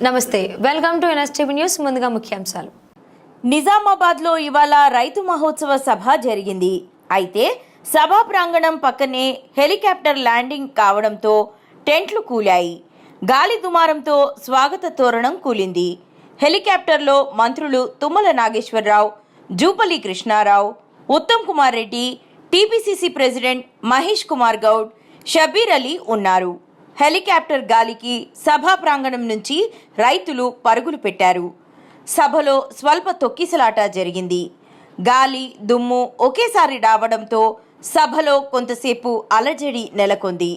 నమస్తే, welcome to NSTV news. ముందుగా ముఖ్యాంశాలు. నిజామాబాద్లో ఇవాళ రైతు మహోత్సవ సభ జరిగింది. అయితే సభా ప్రాంగణం పక్కనే హెలికాప్టర్ ల్యాండింగ్ కావడంతో టెంట్లు కూలాయి. గాలి దుమారంతో స్వాగత తోరణం కూలింది. హెలికాప్టర్లో మంత్రులు తుమ్మల నాగేశ్వరరావు, జూపల్లి కృష్ణారావు, ఉత్తమ్ కుమార్ రెడ్డి, టీపీసీసీ ప్రెసిడెంట్ మహేష్ కుమార్ గౌడ్, షబీర్ అలీ ఉన్నారు. హెలికాప్టర్ గాలికి సభా ప్రాంగణం నుంచి రైతులు పరుగులు పెట్టారు. సభలో స్వల్ప తొక్కిసలాట జరిగింది. గాలి దుమ్ము ఒకేసారి రావడంతో సభలో కొంతసేపు అలజడి నెలకొంది.